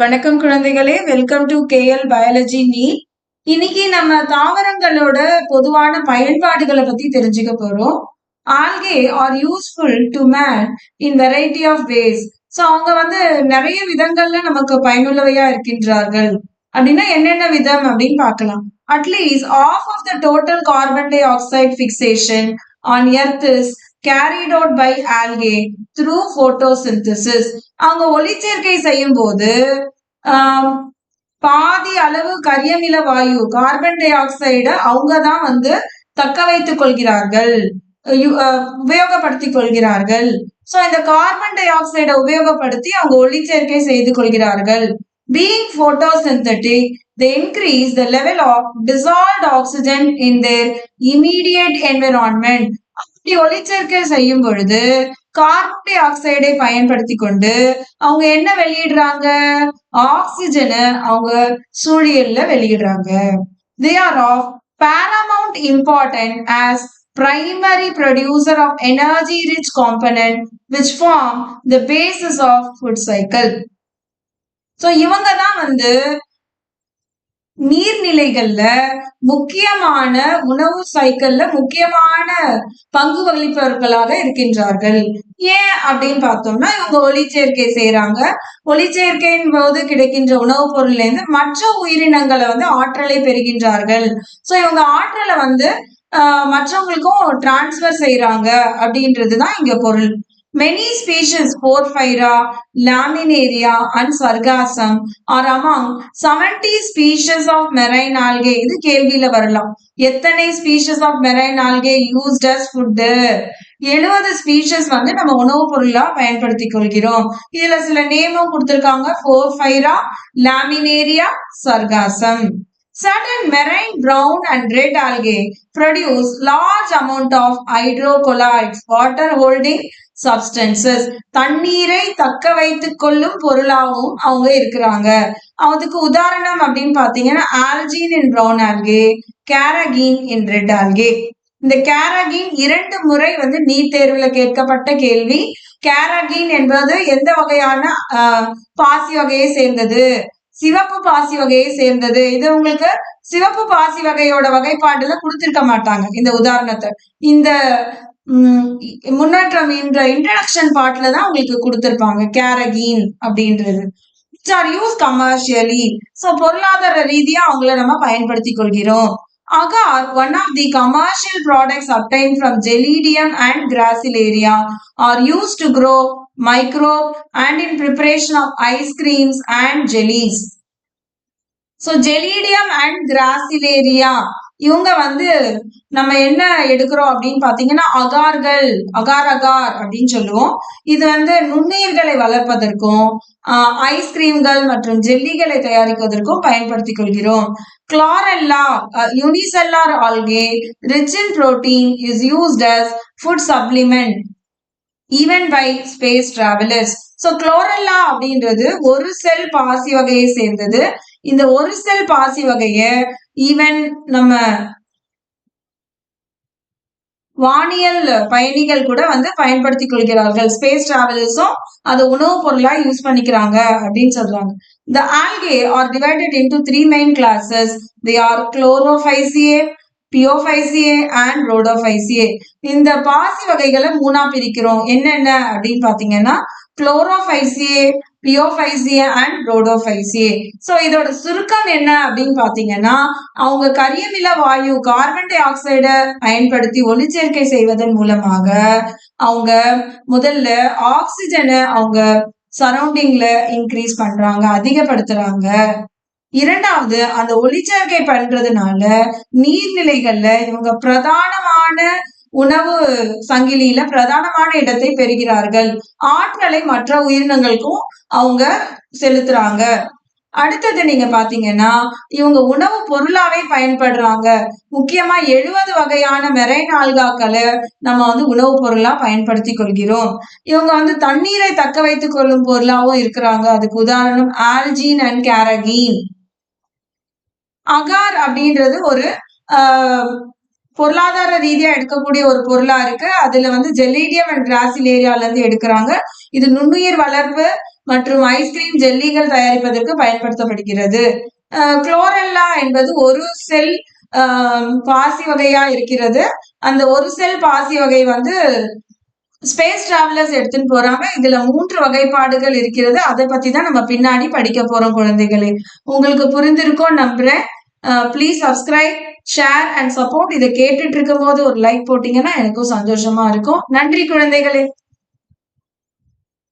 வணக்கம் குழந்தைகளே, welcome to KLBiology NEET. இன்னைக்கு நம்ம தாவரங்களோட பொதுவான பயன்பாடுகளை பத்தி தெரிஞ்சுக்க போறோம். Algae are useful to man in variety of ways. So அவங்க நிறைய விதங்கள்ல நமக்கு பயனுள்ளவையா இருக்கின்றார்கள். அப்படின்னா என்னென்ன விதம் அப்படின்னு பார்க்கலாம். At least half of the total carbon dioxide fixation on earth is carried out by algae through photosynthesis. அவங்க ஒளிச்சேர்க்கை செய்யும் போது பாதி அளவு கரியமில வாயு கார்பன் டை ஆக்சைடை அவங்கதான் தக்க வைத்துக் கொள்கிறார்கள், உபயோகப்படுத்திக் கொள்கிறார்கள். சோ இந்த கார்பன் டை ஆக்சைடை உபயோகப்படுத்தி அவங்க ஒளிச்சேர்க்கை செய்து கொள்கிறார்கள். Being photosynthetic, they increase the level of dissolved oxygen in their immediate environment. அப்படி ஒளிச்சேர்க்கை செய்யும் பொழுது கார்பன் டை ஆக்சைடை பயன்படுத்தி கொண்டு அவங்க என்ன வெளியிடுறாங்க? ஆக்சிஜனை அவங்க சூழியல்ல வெளியிடுறாங்க. They are of paramount importance as primary producer of energy rich component which form the basis of food cycle. So இவங்க தான் நீர்நிலைகள்ல முக்கியமான உணவு சைக்கிள்ல முக்கியமான பங்கு வகிப்பவர்களாக இருக்கின்றார்கள். ஏன் அப்படின்னு பார்த்தோம்னா, இவங்க ஒளிச்சேர்க்கை செய்யறாங்க. ஒளிச்சேர்க்கையின் போது கிடைக்கின்ற உணவுப் பொருள்ல இருந்து மற்ற உயிரினங்களை ஆற்றலை பெறுகின்றார்கள். சோ இவங்க ஆற்றலை மற்றவங்களுக்கும் டிரான்ஸ்பர் செய்யறாங்க அப்படின்றதுதான் இங்க பொருள். Many species, Porphyra, Laminaria, and Sargassum are among 70 species of marine algae. இது கேள்வியில வரலாம். எத்தனை species of marine algae used as food? 70 species நம்ம உணவுப் பொருளா பயன்படுத்திக் கொள்கிறோம். இதுல சில நேமும் கொடுத்திருக்காங்க. Porphyra, Laminaria, Sargassum. Certain marine brown and red algae produce large amount of hydrocolloids, water holding substances. தண்ணீரை தக்க வைத்துக் கொள்ளும் பொருளாகவும் அவங்க இருக்கிறாங்க. அதுக்கு உதாரணம் அப்படின்னு பாத்தீங்கன்னா, algine in brown algae, carrageen in red algae. இந்த carrageen 2 முறை நீட் தேர்வுல கேட்கப்பட்ட கேள்வி. carrageen என்பது எந்த வகையான பாசி வகையை சேர்ந்தது? சிவப்பு பாசி வகையை சேர்ந்தது. இது உங்களுக்கு சிவப்பு பாசி வகையோட வகைப்பாடுல கொடுத்திருக்க மாட்டாங்க இந்த உதாரணத்தை. இந்த முன்னேற்றம் என்ற இன்ட்ரடக்ஷன் பார்ட்ல தான் உங்களுக்கு கொடுத்திருப்பாங்க carrageen அப்படின்றது. which are used commercially. So பொருளாதார ரீதியா அவங்கள நம்ம பயன்படுத்திக் கொள்கிறோம். Agar, one of the commercial products obtained from Gelidium and Gracilaria, are used to grow microbe and in preparation of ice creams and jellies. So Gelidium and Gracilaria இவங்க நம்ம என்ன எடுக்கிறோம் அப்படின்னு பாத்தீங்கன்னா, அகார்கள், அகார் அப்படின்னு சொல்லுவோம். இது நுண்ணுயிர்களை வளர்ப்பதற்கும் ஐஸ்கிரீம்கள் மற்றும் ஜெல்லிகளை தயாரிப்பதற்கும் பயன்படுத்திக் கொள்கிறோம். Chlorella, unicellular algae rich in protein, is used as food supplement even by space travelers. So chlorella அப்படின்றது ஒரு செல் பாசி வகையை சேர்ந்தது. இந்த ஒரு செல் பாசி வகைய ஈவன் நம்ம வானியல் பயணிகள் கூட பயன்படுத்திக் கொள்கிறார்கள். ஸ்பேஸ் டிராவலர்ஸும் அது உணவுப் பொருளா யூஸ் பண்ணிக்கிறாங்க அப்படின்னு சொல்றாங்க. The algae are divided into 3 main classes. They are chlorophyceae, Piophyceae and Rhodophyceae. இந்த பாசி வகைகளை 3ஆ பிரிக்கிறோம். என்னென்ன அப்படின்னு பாத்தீங்கன்னா, Chlorophyceae, Piophyceae and Rhodophyceae. So இதோட சுருக்கம் என்ன அப்படின்னு பாத்தீங்கன்னா, அவங்க கரியமில வாயு கார்பன் டை ஆக்சைடை பயன்படுத்தி ஒளிச்சேர்க்கை செய்வதன் மூலமாக அவங்க முதல்ல ஆக்சிஜனை அவங்க சரௌண்டிங்ல இன்க்ரீஸ் பண்றாங்க, அதிகப்படுத்துறாங்க. இரண்டாவது, அந்த ஒளிச்சேர்க்கை பண்றதுனால நீர்நிலைகள்ல இவங்க பிரதானமான உணவு சங்கிலியில பிரதானமான இடத்தை பெறுகிறார்கள். ஆற்றலை மற்ற உயிரினங்களுக்கும் அவங்க செலுத்துறாங்க. அடுத்தது நீங்க பாத்தீங்கன்னா, இவங்க உணவு பொருளாவே பயன்படுறாங்க. முக்கியமா 70 வகையான மெரைன் ஆல்காக்களை நம்ம உணவு பொருளா பயன்படுத்தி கொள்கிறோம். இவங்க தண்ணீரை தக்க வைத்துக் கொள்ளும் பொருளாவும் இருக்கிறாங்க. அதுக்கு உதாரணம் algine and carrageen. அகார் அப்படின்றது ஒரு பொருளாதார ரீதியா எடுக்கக்கூடிய ஒரு பொருளா இருக்கு. அதுல ஜெலிடியம் அண்ட் கிராசிலேரியால இருந்து எடுக்கிறாங்க. இது நுண்ணுயிர் வளர்ப்பு மற்றும் ஐஸ்கிரீம் ஜெல்லிகள் தயாரிப்பதற்கு பயன்படுத்தப்படுகிறது. குளோரெல்லா என்பது ஒரு செல் பாசி வகையா இருக்கிறது. அந்த ஒரு செல் பாசி வகை வந்து ஸ்பேஸ் டிராவலர்ஸ் எடுத்துன்னு போறாங்க. இதுல 3 வகைப்பாடுகள் இருக்கிறது. அதை பத்தி தான் நம்ம பின்னாடி படிக்க போறோம் குழந்தைகளே. உங்களுக்கு புரிந்திருக்கும் நம்புறேன். Please subscribe, share and support. இதை கேட்டுட்டு இருக்கும் போது ஒரு லைக் போட்டீங்கன்னா எனக்கும் சந்தோஷமா இருக்கும். நன்றி குழந்தைகளே.